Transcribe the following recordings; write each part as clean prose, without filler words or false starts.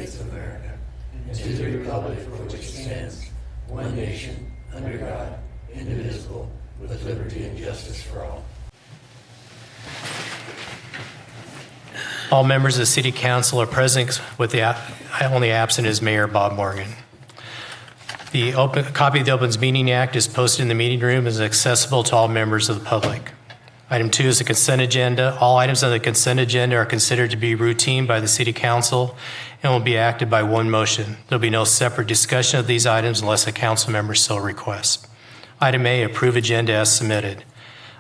States of America, and to the republic for which it stands, one nation, under God, indivisible, with liberty and justice for all. All members of the City Council are present, with the only absent is Mayor Bob Morgan. The copy of the Opens Meeting Act is posted in the meeting room and is accessible to all members of the public. Item 2 is the consent agenda. All items on the consent agenda are considered to be routine by the City Council and will be acted by one motion. There will be no separate discussion of these items unless a council member so requests. Item A, approve agenda as submitted.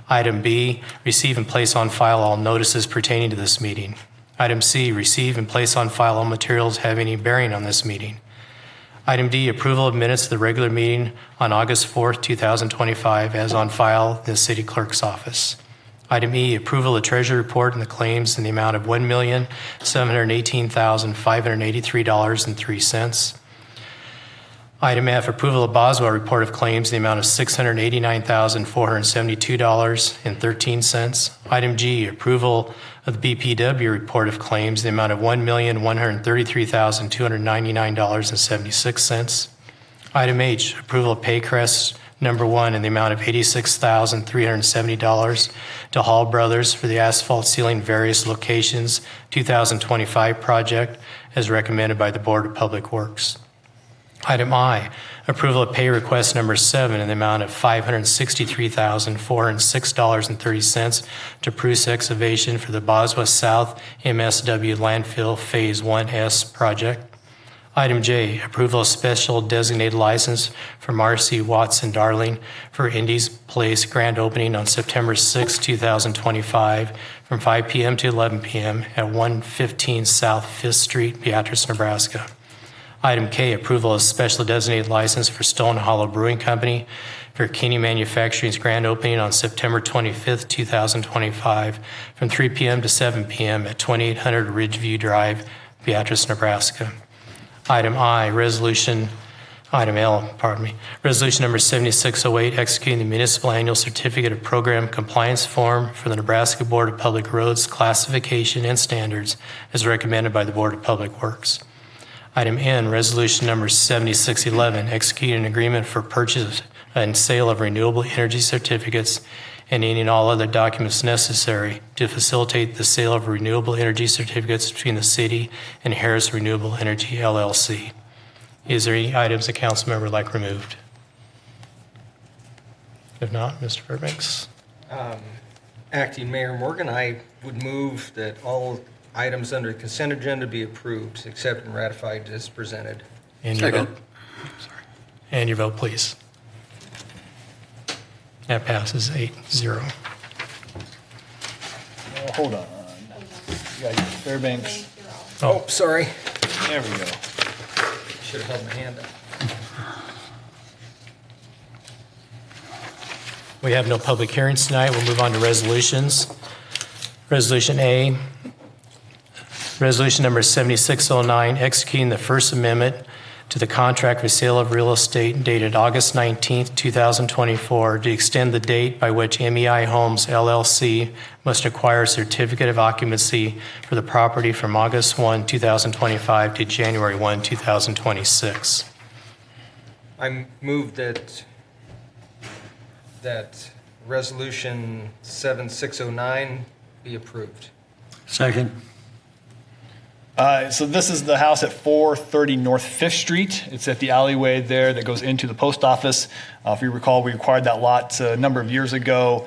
Item B, receive and place on file all notices pertaining to this meeting. Item C, receive and place on file all materials having any bearing on this meeting. Item D, approval of minutes of the regular meeting on August 4th, 2025, as on file in the City Clerk's office. Item E, approval of the Treasury Report and the claims in the amount of $1,718,583.03. Item F, approval of Boswell Report of Claims in the amount of $689,472.13. Item G, approval of the BPW Report of Claims in the amount of $1,133,299.76. Item H, approval of Paycrest number 1 in the amount of $86,370 to Hall Brothers for the asphalt ceiling various locations 2025 project as recommended by the Board of Public Works. Item I, approval of pay request number 7 in the amount of $563,406.30 to Bruce Excavation for the Boswell South MSW Landfill Phase 1S project. Item J, approval of special designated license for Marcy Watson Darling for Indy's Place grand opening on September 6, 2025 from 5 p.m. to 11 p.m. at 115 South 5th Street, Beatrice, Nebraska. Item K, approval of special designated license for Stone Hollow Brewing Company for Kenny Manufacturing's grand opening on September 25th, 2025 from 3 p.m. to 7 p.m. at 2800 Ridgeview Drive, Beatrice, Nebraska. Item Resolution number 7608, executing the municipal annual certificate of program compliance form for the Nebraska Board of Public Roads classification and standards as recommended by the Board of Public Works. Item N, resolution number 7611, executing an agreement for purchase and sale of renewable energy certificates and any and all other documents necessary to facilitate the sale of renewable energy certificates between the city and Harris Renewable Energy, LLC. Is there any items a council member would like removed? If not, Mr. Fairbanks. Acting Mayor Morgan, I would move that all items under the consent agenda be approved, accepted, and ratified as presented. And your vote. Sorry. And your vote, please. That passes 8-0. Hold on. You got Fairbanks. Oh, sorry. There we go. Should have held my hand up. We have no public hearings tonight. We'll move on to resolutions. Resolution A, resolution number 7609, executing the First Amendment to the contract for sale of real estate dated August 19th, 2024 to extend the date by which MEI Homes, LLC must acquire a certificate of occupancy for the property from August 1, 2025 to January 1, 2026. I move that resolution 7609 be approved. Second. So this is the house at 430 North 5th Street. It's at the alleyway there that goes into the post office. If you recall, we acquired that lot a number of years ago.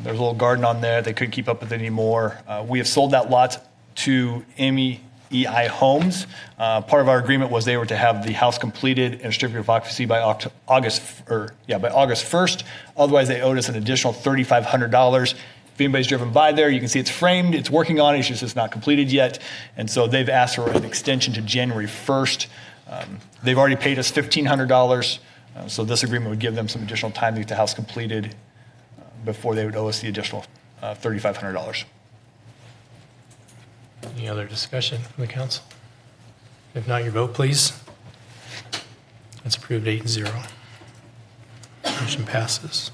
There's a little garden on there. They couldn't keep up with it anymore. We have sold that lot to MEI Homes. Part of our agreement was they were to have the house completed and certificate of occupancy by August 1st. Otherwise, they owed us an additional $3,500. If anybody's driven by there, you can see it's framed, it's working on it, it's just it's not completed yet. And so they've asked for an extension to January 1st. They've already paid us $1,500, so this agreement would give them some additional time to get the house completed before they would owe us the additional $3,500. Any other discussion from the council? If not, your vote, please. That's approved 8-0. Motion passes.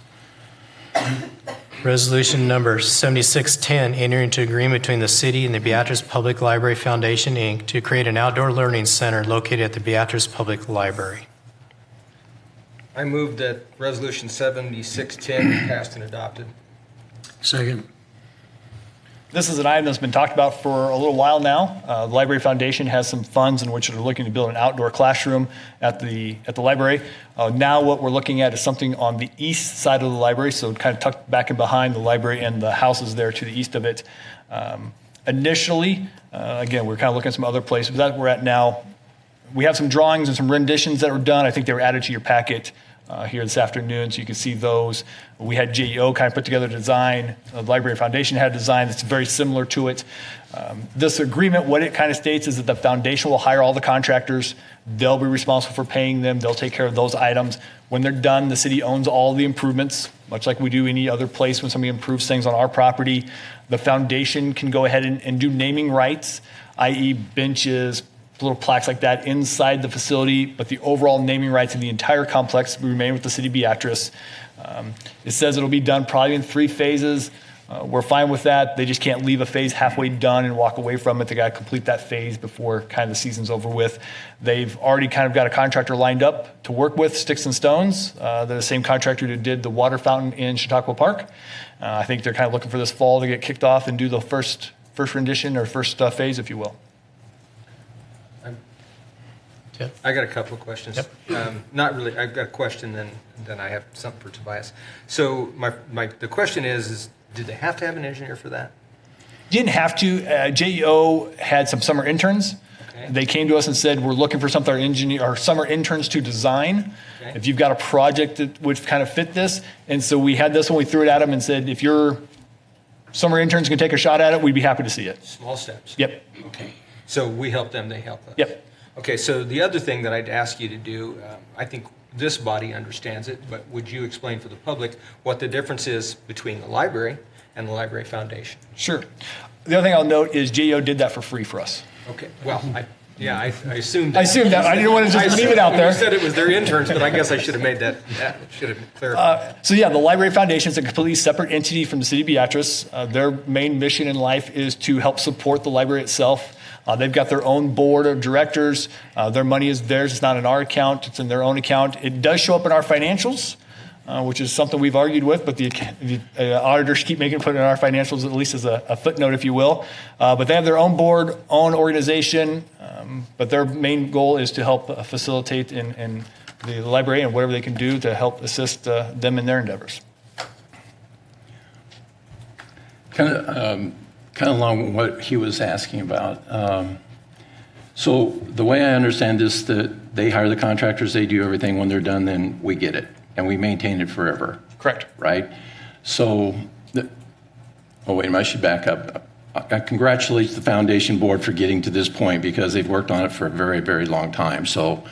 Resolution number 7610, entering into agreement between the city and the Beatrice Public Library Foundation, Inc. to create an outdoor learning center located at the Beatrice Public Library. I move that Resolution 7610 be passed and adopted. Second. This is an item that's been talked about for a little while now. The Library Foundation has some funds in which they're looking to build an outdoor classroom at the library. Now what we're looking at is something on the east side of the library, so kind of tucked back in behind the library and the houses there to the east of it. Initially, again, we're kind of looking at some other places, but that's where we're at now. We have some drawings and some renditions that were done. I think they were added to your packet here this afternoon, so you can see those. We had JEO kind of put together a design. The Library Foundation had a design that's very similar to it. This agreement, what it kind of states is that the foundation will hire all the contractors. They'll be responsible for paying them. They'll take care of those items. When they're done, the city owns all the improvements, much like we do any other place when somebody improves things on our property. The foundation can go ahead and do naming rights, i.e. benches, little plaques like that inside the facility, but the overall naming rights of the entire complex remain with the city of Beatrice. It says it'll be done probably in 3 phases. We're fine with that. They just can't leave a phase halfway done and walk away from it. They got to complete that phase before kind of the season's over with. They've already kind of got a contractor lined up to work with, Sticks and Stones. They're the same contractor who did the water fountain in Chautauqua Park. I think they're kind of looking for this fall to get kicked off and do the first rendition or first phase, if you will. I got a couple of questions. Yep. Not really. I've got a question, then I have something for Tobias. So the question is did they have to have an engineer for that? Didn't have to. JEO had some summer interns. Okay. They came to us and said, we're looking for some of our summer interns to design. Okay. If you've got a project that would kind of fit this. And so we had this one, we threw it at them and said, if your summer interns can take a shot at it, we'd be happy to see it. Small steps. Yep. Okay. So we help them, they help us. Yep. Okay, so the other thing that I'd ask you to do, I think this body understands it, but would you explain for the public what the difference is between the library and the Library Foundation? Sure. The other thing I'll note is JEO did that for free for us. Okay, well, I assumed that. I assumed that. I didn't want to just leave it out there. You said it was their interns, but I guess I should have made that, should have clarified. So yeah, the Library Foundation is a completely separate entity from the city of Beatrice. Their main mission in life is to help support the library itself. They've got their own board of directors. Their money is theirs. It's not in our account. It's in their own account. It does show up in our financials, which is something we've argued with, but the auditors keep making it put in our financials, at least as a footnote, if you will. But they have their own board, own organization, but their main goal is to help facilitate in the library and whatever they can do to help assist them in their endeavors. Kind of along what he was asking about. So the way I understand this, that they hire the contractors, they do everything. When they're done, then we get it, and we maintain it forever. Correct. Right? So, wait a minute, I should back up. I congratulate the foundation board for getting to this point because they've worked on it for a very, very long time. So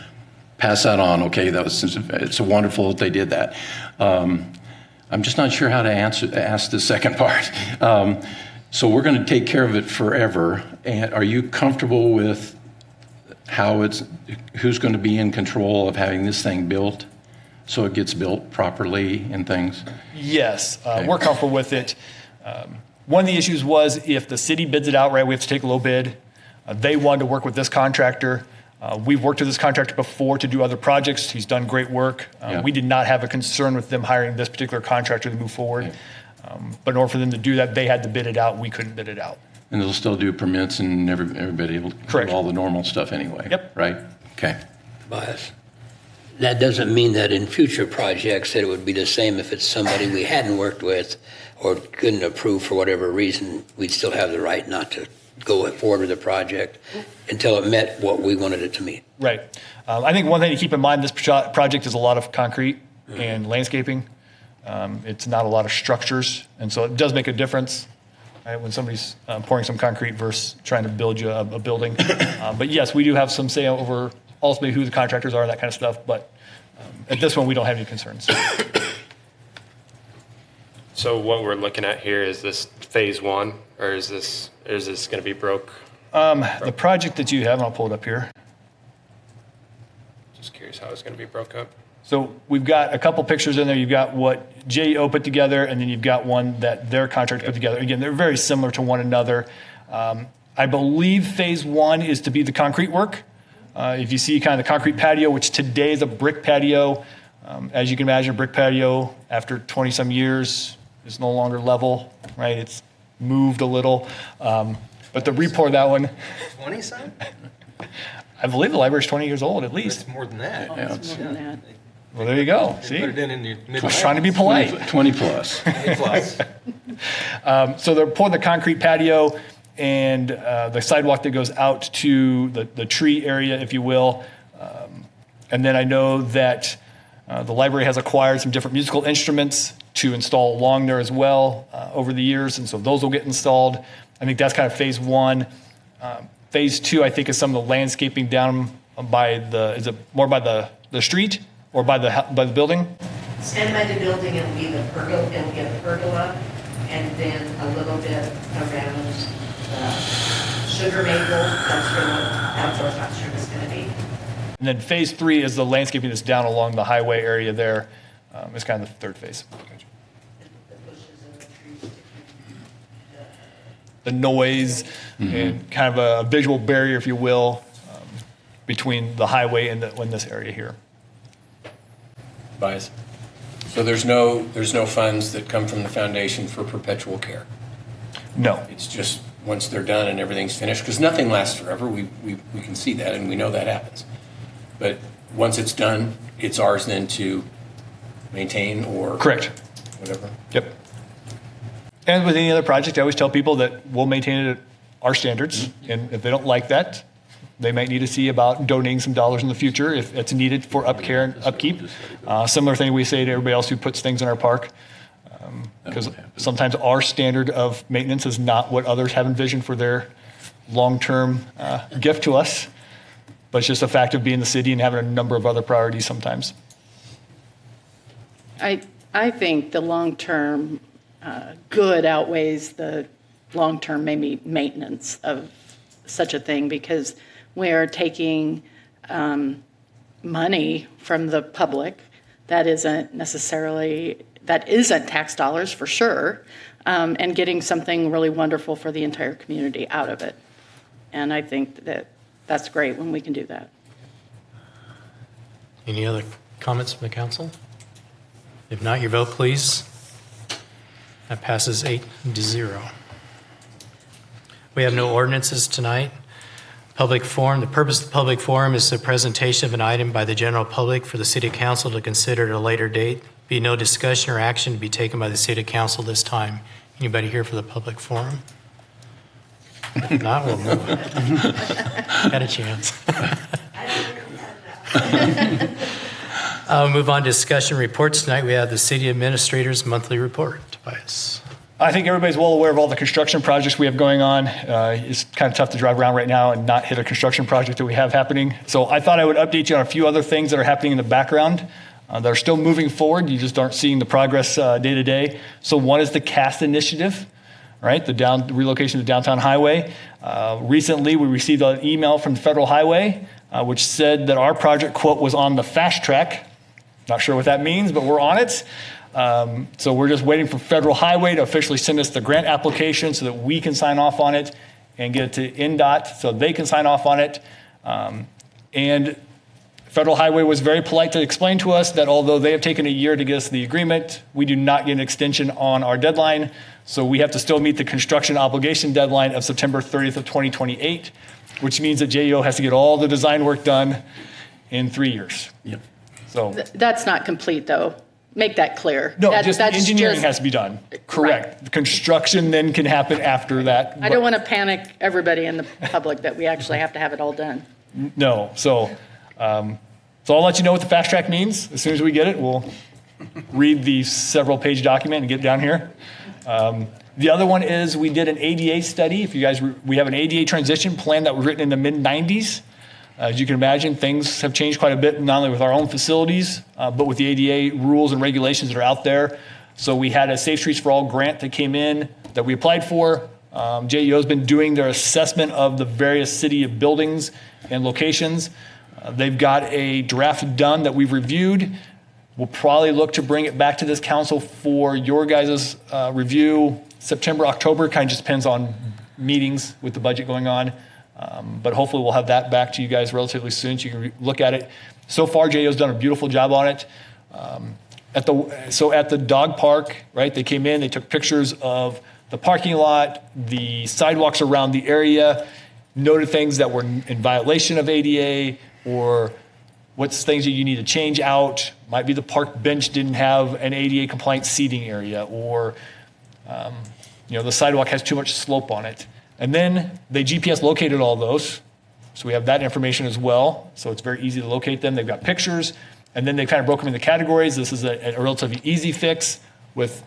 pass that on, okay? It's wonderful that they did that. I'm just not sure how to ask the second part. So we're going to take care of it forever. And are you comfortable with who's going to be in control of having this thing built so it gets built properly and things? Yes, okay. We're comfortable with it. One of the issues was if the city bids it outright, we have to take a low bid. They wanted to work with this contractor. We've worked with this contractor before to do other projects. He's done great work. Yeah. We did not have a concern with them hiring this particular contractor to move forward. Okay. But in order for them to do that, they had to bid it out. We couldn't bid it out. And they'll still do permits and everybody will Correct. do all the normal stuff anyway. Yep. Right? Okay. Bias. That doesn't mean that in future projects that it would be the same if it's somebody we hadn't worked with or couldn't approve for whatever reason. We'd still have the right not to go forward with the project until it met what we wanted it to meet. Right. I think one thing to keep in mind, this project is a lot of concrete and landscaping. It's not a lot of structures, and so it does make a difference, right, when somebody's pouring some concrete versus trying to build you a building. But yes, we do have some say over ultimately who the contractors are, that kind of stuff, but at this one, we don't have any concerns. So what we're looking at here, is this phase one, or is this going to be broke? The project that you have, and I'll pull it up here. Just curious how it's going to be broke up. So we've got a couple pictures in there. You've got what JEO put together, and then you've got one that their contractor put together. Again, they're very similar to one another. I believe phase one is to be the concrete work. If you see kind of the concrete patio, which today is a brick patio, as you can imagine, a brick patio after 20 some years is no longer level, right? It's moved a little. But to re-pour that one, 20-some? I believe the library's 20 years old at It's least. more than that. Yeah, It's more than that. Well, there you go. They See? put it in the mid. I was trying to be polite. 20 plus. Plus. So they're pouring the concrete patio and the sidewalk that goes out to the tree area, if you will. And then I know that the library has acquired some different musical instruments to install along there as well over the years. And so those will get installed. I think that's kind of phase one. Phase two, I think, is some of the landscaping down by is it more by the street or by the building? Stand by the building, it'll be the pergola, it'll be a pergola, and then a little bit around the sugar maple, that's where the outdoor classroom is gonna be. And then phase three is the landscaping that's down along the highway area there. It's kind of the third phase. The bushes and the trees. The noise and kind of a visual barrier, if you will, between the highway and this area here. Bias. So there's no funds that come from the foundation for perpetual care. No. It's just once they're done and everything's finished, because nothing lasts forever. We can see that and we know that happens. But once it's done, it's ours then to maintain or Correct. whatever. Yep. And with any other project, I always tell people that we'll maintain it at our standards. And if they don't like that, they might need to see about donating some dollars in the future if it's needed for upcare and upkeep. Similar thing we say to everybody else who puts things in our park. Because sometimes our standard of maintenance is not what others have envisioned for their long-term gift to us. But it's just a fact of being the city and having a number of other priorities sometimes. I think the long-term good outweighs the long-term maybe maintenance of such a thing, because we're taking money from the public that isn't tax dollars for sure, and getting something really wonderful for the entire community out of it. And I think that's great when we can do that. Any other comments from the council? If not, your vote, please. That passes 8-0. We have no ordinances tonight. Public forum. The purpose of the public forum is the presentation of an item by the general public for the city council to consider at a later date. Be no discussion or action to be taken by the city council this time. Anybody here for the public forum? If not, we'll move on. Got a chance. I'll move on to discussion reports. Tonight we have the city administrator's monthly report. Tobias. I think everybody's well aware of all the construction projects we have going on. It's kind of tough to drive around right now and not hit a construction project that we have happening. So I thought I would update you on a few other things that are happening in the background that are still moving forward. You just aren't seeing the progress day to day. So one is the CAST initiative, right? The relocation of the downtown highway. Recently, we received an email from the Federal Highway, which said that our project quote was on the fast track. Not sure what that means, but we're on it. So we're just waiting for Federal Highway to officially send us the grant application so that we can sign off on it and get it to NDOT so they can sign off on it. And Federal Highway was very polite to explain to us that although they have taken a year to get us the agreement, we do not get an extension on our deadline. So we have to still meet the construction obligation deadline of September 30th of 2028, which means that JEO has to get all the design work done in 3 years. Yep. So That's not complete, though. Make that clear. no, That- just that's engineering just- has to be done. Correct. The construction then can happen after that. I don't want to panic everybody in the public that we actually have to have it all done. No. So I'll let you know what the fast track means. As soon as we get it, we'll read the several page document and get down here. The other one is we did an ADA study. If you guys, we have an ADA transition plan that was written in the mid-90s. As you can imagine, things have changed quite a bit, not only with our own facilities, but with the ADA rules and regulations that are out there. So we had a Safe Streets for All grant that came in that we applied for. JEO has been doing their assessment of the various city buildings and locations. They've got a draft done that we've reviewed. We'll probably look to bring it back to this council for your guys' review. September, October, kind of just depends on meetings with the budget going on. But hopefully we'll have that back to you guys relatively soon so you can look at it. So far, JO's done a beautiful job on it. At the dog park, right, they came in, they took pictures of the parking lot, the sidewalks around the area, noted things that were in violation of ADA, or what's things that you need to change out. Might be the park bench didn't have an ADA compliant seating area, or the sidewalk has too much slope on it. And then they GPS located all those. So we have that information as well. So it's very easy to locate them. They've got pictures, and then they kind of broke them into categories. This is a relatively easy fix with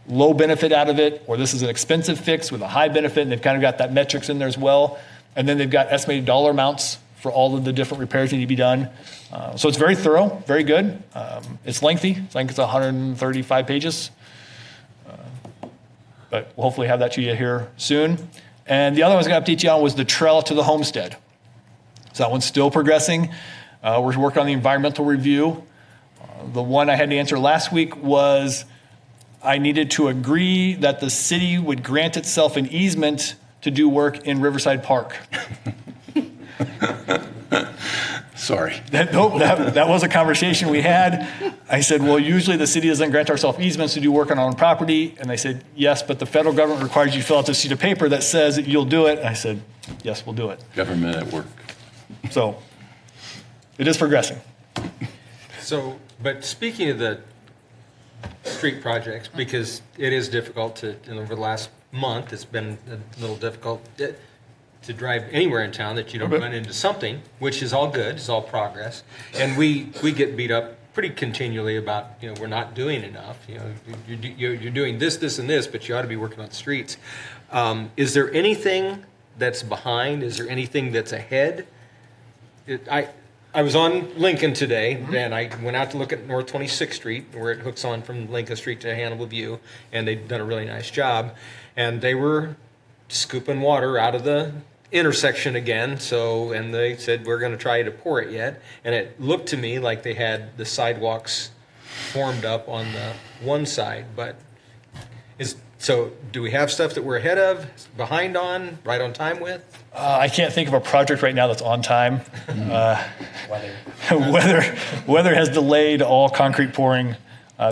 low benefit out of it, or this is an expensive fix with a high benefit, and they've kind of got that metrics in there as well. And then they've got estimated dollar amounts for all of the different repairs that need to be done. So it's very thorough, very good. It's lengthy. I think it's 135 pages. But we'll hopefully have that to you here soon. And the other one I was going to update you on was the trail to the homestead. So that one's still progressing. We're working on the environmental review. The one I had to answer last week was I needed to agree that the city would grant itself an easement to do work in Riverside Park. Sorry. That was a conversation we had. I said, well, usually the city doesn't grant ourselves easements to do work on our own property. And they said, yes, but the federal government requires you to fill out this sheet of paper that says that you'll do it. And I said, yes, we'll do it. Government at work. So it is progressing. So, but speaking of the street projects, because it is difficult to, over the last month, it's been a little difficult to drive anywhere in town that you don't run into something, which is all good, it's all progress. And we get beat up pretty continually about, we're not doing enough. You're doing this, and this, but you ought to be working on the streets. Is there anything that's behind? Is there anything that's ahead? I was on Lincoln today, and I went out to look at North 26th Street, where it hooks on from Lincoln Street to Hannibal View, and they'd done a really nice job. And they were scooping water out of the intersection again, and they said, we're going to try to pour it yet. And it looked to me like they had the sidewalks formed up on the one side, but so do we have stuff that we're ahead of, behind on, right on time with? I can't think of a project right now that's on time. Weather has delayed all concrete pouring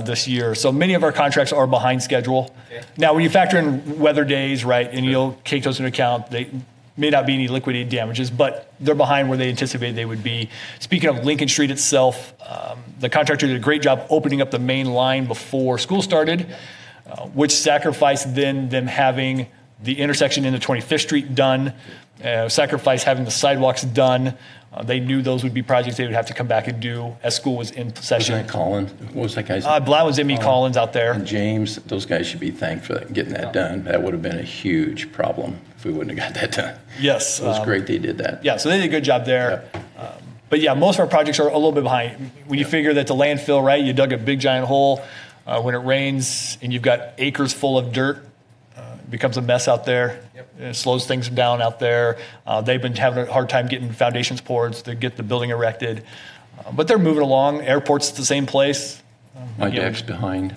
this year. So many of our contracts are behind schedule. Okay. Now, when you factor in weather days, right, and you'll take those into account, they may not be any liquidated damages, but they're behind where they anticipated they would be. Speaking of Lincoln Street itself, the contractor did a great job opening up the main line before school started, which sacrificed then them having the intersection into 25th Street done, sacrificed having the sidewalks done. They knew those would be projects they would have to come back and do as school was in session. Wasn't that Collins? What was that guy's? That was MEI Collins out there. And James, those guys should be thanked for getting that done. That would have been a huge problem if we wouldn't have got that done. Yes. It was great they did that. Yeah, so they did a good job there. Yep. But yeah, most of our projects are a little bit behind. When you figure that the landfill, right, you dug a big giant hole. When it rains and you've got acres full of dirt, it becomes a mess out there. Yep. It slows things down out there. They've been having a hard time getting foundations poured to get the building erected. But they're moving along. Airport's at the same place. My deck's behind.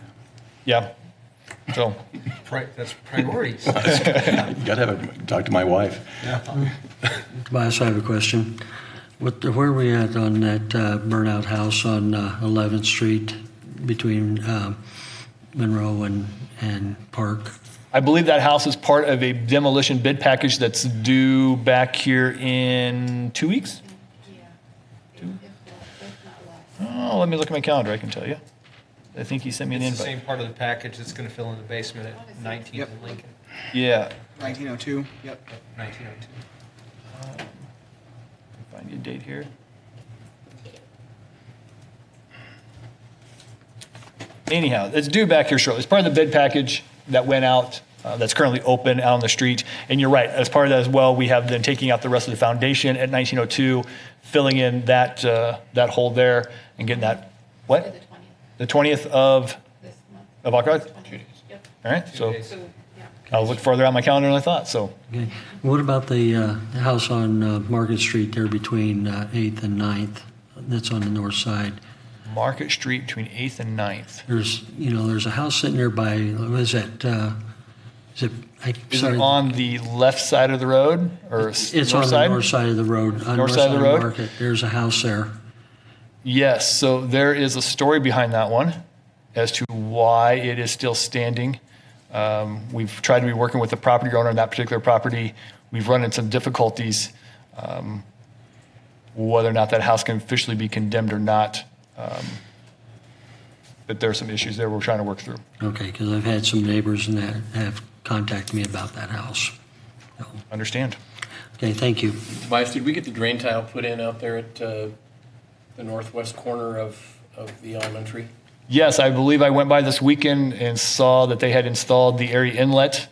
Yeah. So that's priorities. You got to talk to my wife. Yeah. Tobias, I have a question. Where are we at on that burnout house on 11th Street between Monroe and Park? I believe that house is part of a demolition bid package that's due back here in 2 weeks. Yeah. Oh, let me look at my calendar. I can tell you. I think he sent me an invite. It's the same part of the package that's going to fill in the basement at 19th and Lincoln. Yeah. 1902. Yep. 1902. Find you a date here. Anyhow, it's due back here shortly. It's part of the bid package that went out that's currently open out on the street. And you're right, as part of that as well, we have then taking out the rest of the foundation at 1902, filling in that hole there and getting that, what? The 20th of October? 2 days. Yep. All right, so I'll look further on my calendar than I thought, so. Okay. What about the house on Market Street there between 8th and 9th? That's on the north side. Market Street between 8th and 9th. There's a house sitting there by, what is that? Is it? Is it on the left side of the road or It's north on the side? north side of the road. On North side of the road? Market. There's a house there. Yes, so there is a story behind that one as to why it is still standing. We've tried to be working with the property owner on that particular property. We've run into some difficulties, whether or not that house can officially be condemned or not. But there are some issues there we're trying to work through. Okay, because I've had some neighbors and that have contacted me about that house. So, Understand? okay, thank you. Tobias, did we get the drain tile put in out there at the northwest corner of the elementary? Yes, I believe I went by this weekend and saw that they had installed the area inlet.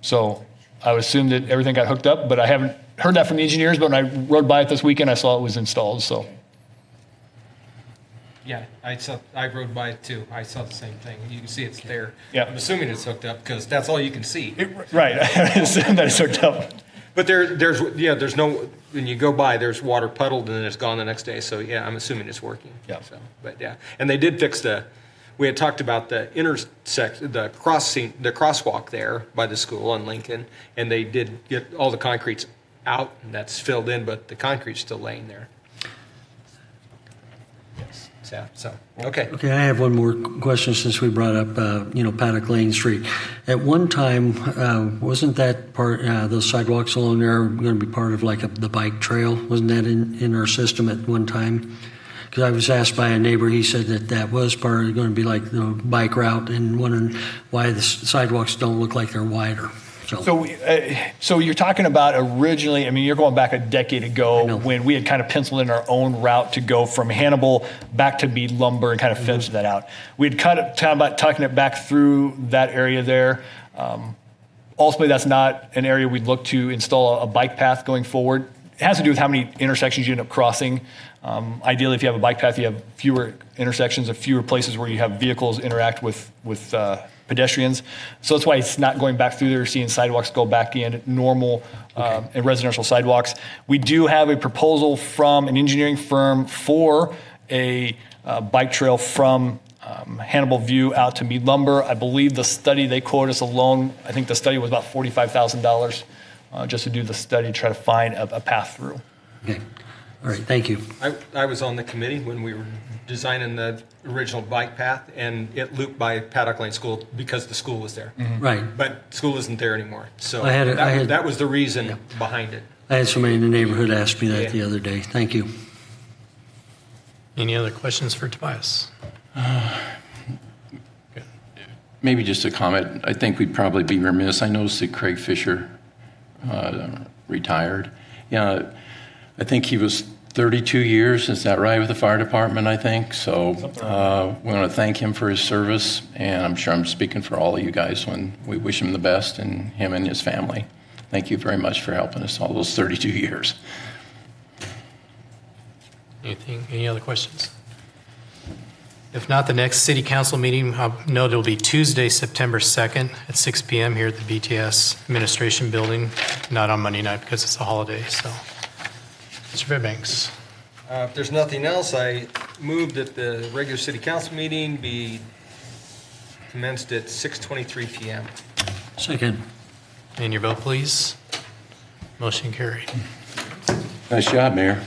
So I would assume that everything got hooked up, but I haven't heard that from the engineers, but when I rode by it this weekend, I saw it was installed, so. Yeah, I rode by it too. I saw the same thing. You can see it's there. Yeah. I'm assuming it's hooked up because that's all you can see. Right, I assume that it's hooked up. But there's no, when you go by, there's water puddled and then it's gone the next day. So yeah, I'm assuming it's working. Yeah. So, but yeah, and they did fix we had talked about the crosswalk there by the school on Lincoln, and they did get all the concretes out and that's filled in, but the concrete's still laying there. Yes. So, okay. Okay, I have one more question since we brought up, Paddock Lane Street. At one time, wasn't that part, those sidewalks along there going to be part of like the bike trail? Wasn't that in our system at one time? Because I was asked by a neighbor, he said that was going to be like the bike route, and wondering why the sidewalks don't look like they're wider. So you're talking about originally, I mean, you're going back a decade I ago know. when we had kind of penciled in our own route to go from Hannibal back to Bead Lumber and kind of finished that out. We had kind of talked about tucking it back through that area there. Ultimately, that's not an area we'd look to install a bike path going forward. It has to do with how many intersections you end up crossing. Ideally, if you have a bike path, you have fewer intersections, fewer places where you have vehicles interact with pedestrians. So that's why it's not going back through there, seeing sidewalks go back in normal and residential sidewalks. We do have a proposal from an engineering firm for a bike trail from Hannibal View out to Mead Lumber. I believe the study they quoted us alone, I think the study was about $45,000 just to do the study, try to find a path through. Okay, all right, thank you. I was on the committee when we were designing the original bike path, and it looped by Paddock Lane School because the school was there. Right. But school isn't there anymore. So I had- that was the reason behind it. I had somebody in the neighborhood ask me that Yeah. the other day. Thank you. Any other questions for Tobias? Maybe just a comment. I think we'd probably be remiss. I noticed that Craig Fisher retired. Yeah, I think he was 32 years, is that right, with the fire department, I think? So we want to thank him for his service, and I'm sure I'm speaking for all of you guys when we wish him the best, and him and his family. Thank you very much for helping us all those 32 years. Any other questions? If not, the next city council meeting, I'll note it'll be Tuesday, September 2nd at 6 p.m. here at the BTS Administration Building, not on Monday night because it's a holiday, so. Mr. Fairbanks. If there's nothing else, I move that the regular city council meeting be commenced at 6:23 p.m. Second. And your vote, please. Motion carried. Nice job, Mayor.